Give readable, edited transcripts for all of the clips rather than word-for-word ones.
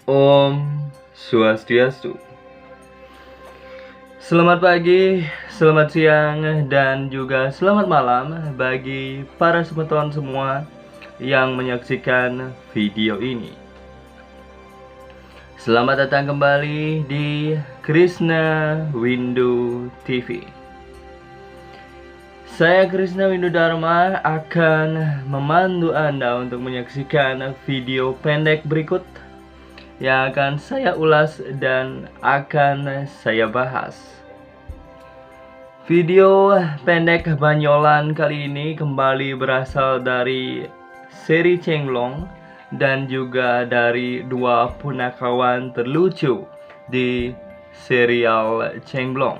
Om Swastiastu. Selamat pagi, selamat siang, dan juga selamat malam bagi para penonton semua yang menyaksikan video ini. Selamat datang kembali di Krishna Windu TV. Saya Krishna Windu Dharma akan memandu Anda untuk menyaksikan video pendek berikut yang akan saya ulas dan akan saya bahas. Video pendek Banyolan kali ini kembali berasal dari seri Chenglong dan juga dari dua punakawan terlucu di serial Chenglong.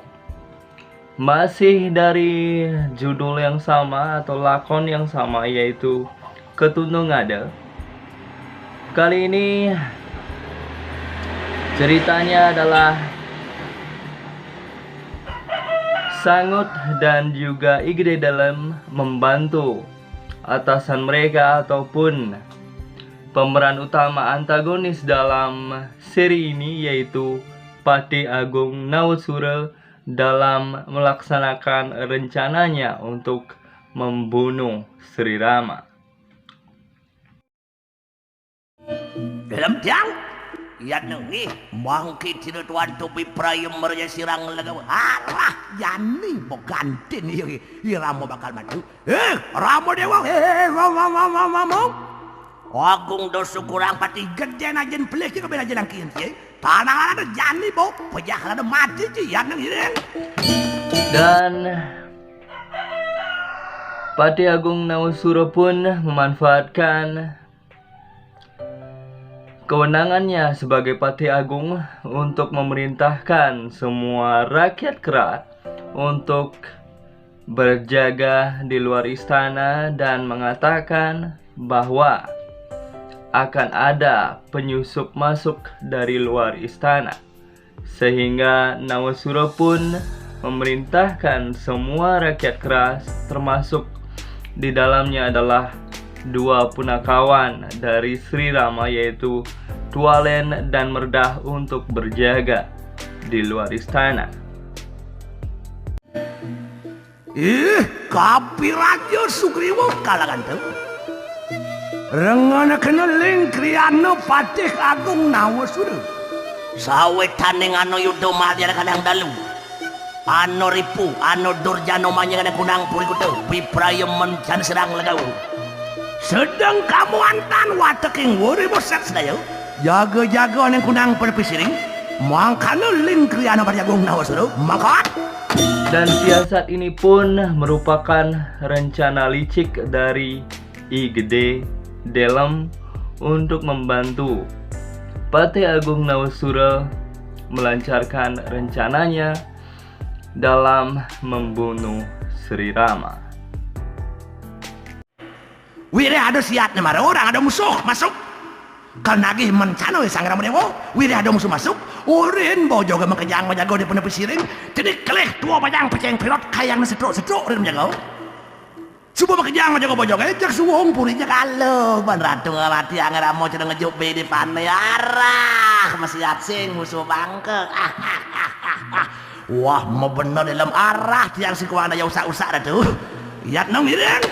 Masih dari judul yang sama atau lakon yang sama, yaitu Ketundung Ngade. Kali ini ceritanya adalah Sangut dan juga Igede dalam membantu atasan mereka ataupun pemeran utama antagonis dalam seri ini, yaitu Patih Agung Nawasura, dalam melaksanakan rencananya untuk membunuh Sri Rama. Dalam tiang yan nih mangkit sino tuan topi prayem merja sirang lagaw arah yani bogantin Ramo bakal maju Ramo dewa Ramo Agung dosu kurang pati gede na jen pelih ke bela jelang kian sih tanah ada yani bo pejah ada mati sih yan nih. Dan Patih Agung Nawasura pun memanfaatkan kewenangannya sebagai Patih Agung untuk memerintahkan semua rakyat Kera untuk berjaga di luar istana dan mengatakan bahwa akan ada penyusup masuk dari luar istana. Sehingga Nawasura pun memerintahkan semua rakyat Kera, termasuk di dalamnya adalah dua punakawan dari Sri Rama, yaitu Tualen dan Merdah, untuk berjaga di luar istana. Kapir aja Sugriwo kalangan tuh. Rengana keneling kriano Patih Agung Nawasura. Sawetane ngano yudo madya kadang dalu. Ano ripu, ano durjano manya kadang kunang puri kutu. Piprayem mencan serang lagaw. Sedang kamu antan wateking wuri bosak sedayo. Jaga-jaga aneng kunang perpisiring. Mangkano ling kriano Patih Agung Nawasura. Makat. Dan siasat ini pun merupakan rencana licik dari Igede Delem untuk membantu Patih Agung Nawasura melancarkan rencananya dalam membunuh Sri Rama. Wire ada siatnya marah orang, ada musuh masuk. Kalau nagih mencano sang Rama Dewa, wire ada musuh masuk. Urin bawa joga makejang majago di penepi siring. Jadi kelih tua bajang peceng pilot kayang setruk-setruk rin majago. Subuh makejang majago bawa joga jak suwung purinya kalau ban ratu ngalati ang Ramo cenah ngejuk be di pantai arah masih asing musuh bangke. Wah mau bener dalam arah tiang si kuang ada usak-usak dah tuh. Lihat nong miring.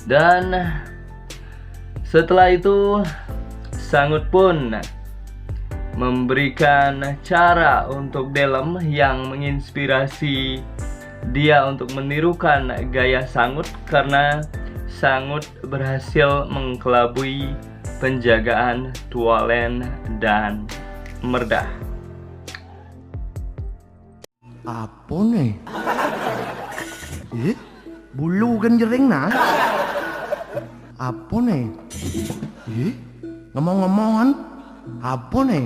Dan setelah itu Sangut pun memberikan cara untuk Delem yang menginspirasi dia untuk menirukan gaya Sangut, karena Sangut berhasil mengkelabui penjagaan Tualen dan Merdah. Apa nih? Bulu kan jering nah. Apa nih? Ngomong-ngomongan apa nih?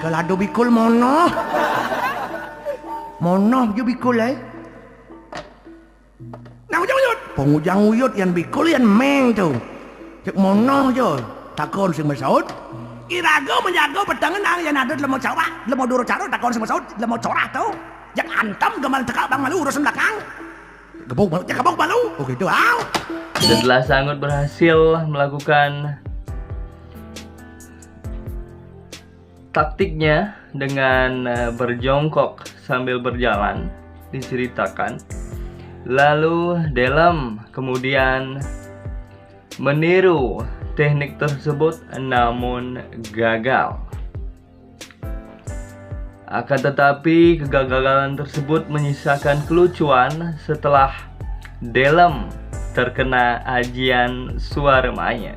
Kalau ada bikul mono jo bikul Nah pengujang uyut yang bikul yang meng tuh cek mono jo takon sing masaud irago menjago pedangan yang ada lemau cawa lemau duro caro takon sing masaud lemau corah tuh yang antam gemal tekak bang malu urusan belakang gebuk malu oh gitu Setelah Sangut berhasil melakukan taktiknya dengan berjongkok sambil berjalan diceritakan. Lalu Delem kemudian meniru teknik tersebut namun gagal. Akan tetapi kegagalan tersebut menyisakan kelucuan setelah Delem terkena ajian Suarmaya.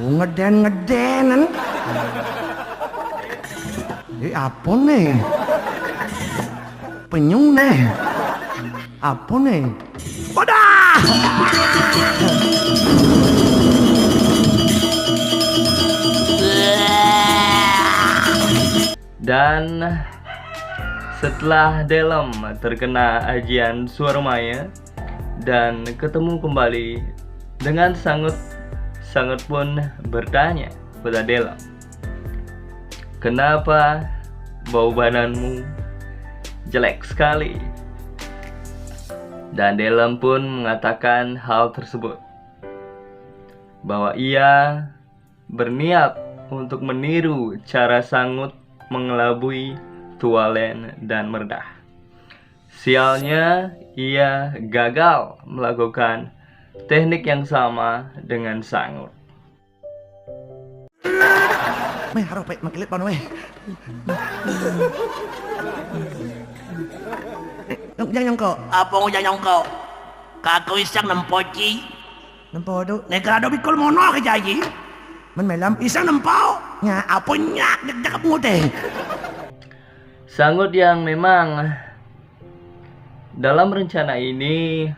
Ngeden-ngedenan. Apa nih? Penyung nih. Apa nih? Wadah! Dan setelah Delem terkena ajian Suarmaya dan ketemu kembali dengan Sangut, Sangut pun bertanya pada Delem, "Kenapa bau badanmu jelek sekali?" Dan Delem pun mengatakan hal tersebut, bahwa ia berniat untuk meniru cara Sangut mengelabui Tualen dan Merdah. Sialnya, ia gagal melakukan teknik yang sama dengan Sangut. Meh harap makilit pa weh. Yang ko. Apa ngo yang ko? Kako isang nempoci. Nempo do. Negrado bikol mono ke jayi. Man melam isang nempo. Nga apa nyak dak mo teh. Sangut yang memang dalam rencana ini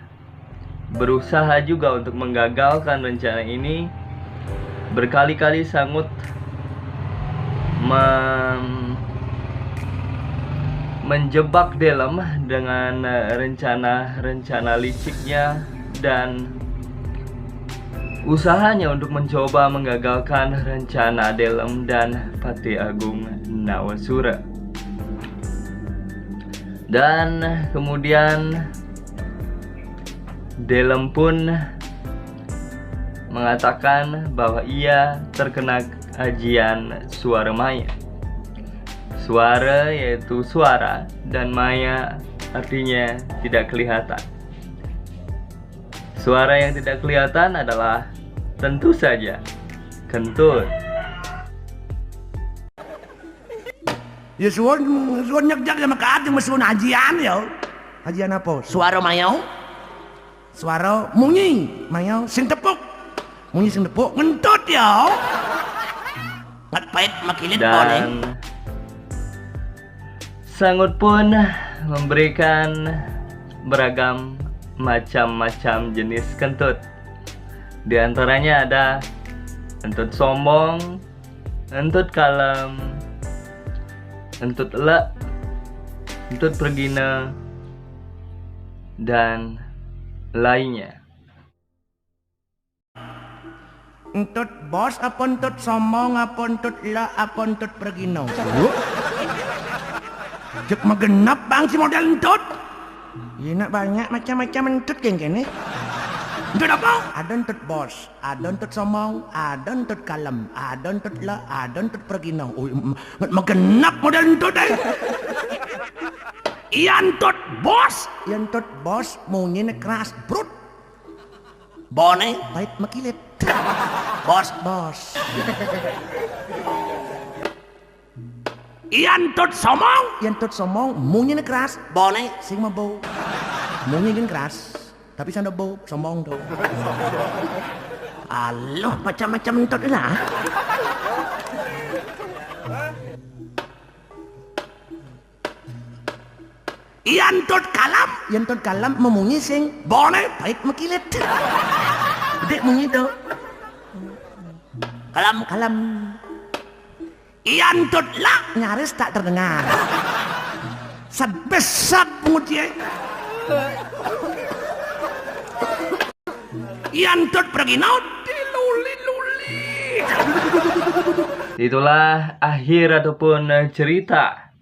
berusaha juga untuk menggagalkan rencana ini. Berkali-kali Sangut menjebak Delem dengan rencana-rencana liciknya dan usahanya untuk mencoba menggagalkan rencana Delem dan Patih Agung Nawasura. Dan kemudian Delem pun mengatakan bahwa ia terkena ajian Suarmaya. Suara yaitu suara dan maya artinya tidak kelihatan. Suara yang tidak kelihatan adalah tentu saja kentut. Ya suon nyak-nyak sama kating masuon ajian ya. Ajian apa? Suara mayaw? Suara munyi, mayaw sing tepuk. Munyi sing tepuk ngentut ya. Ngat pahit makilit po nih. Dan Sangut pun memberikan beragam macam-macam jenis kentut. Di antaranya ada kentut sombong, kentut kalem, kentut elek, kentut pergina, dan lainnya. Entut bos apa entut sombong apa entut la apa entut pergino. Jek magenap bang si model entut. Ya nak banyak macam-macam entut yang kene. Entut apa? Ada entut bos, ada entut sombong, ada entut kalem, ada entut la, ada entut pergino. Oh, magenap model entut eh. Iya entut bos. Iya entut bos maunya keras brut. Bone? Pahit makilit. Bos. Bos. Iyan tot somong? Yan tot somong, maunya keras. Bone? Sing mabau. Maunya kan keras. Tapi sana bau, somong do. Aloh, macam-macam tot lah. Iyan tot kalam? Yan tot kalam, memunyi sing. Bone? Pahit makilit. Gede munyi do. Kalam? Kalam. Iyan tot la? Nyaris tak terdengar. Sebesar pengutnya. Iyan tot pergi naut? Diluli-luli. Itulah akhir ataupun cerita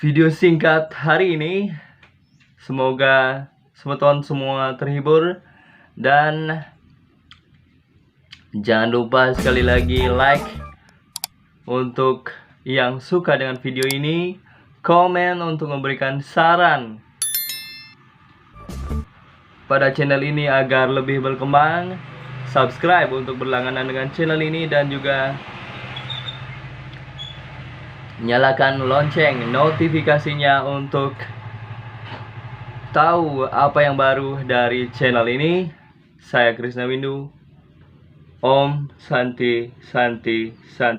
video singkat hari ini. Semoga teman-teman semua terhibur dan Jangan lupa sekali lagi like untuk yang suka dengan video ini, komen untuk memberikan saran pada channel ini agar lebih berkembang, subscribe untuk berlangganan dengan channel ini, dan juga nyalakan lonceng notifikasinya untuk tahu apa yang baru dari channel ini. Saya Krisna Windu. Om Santi Santi Santi.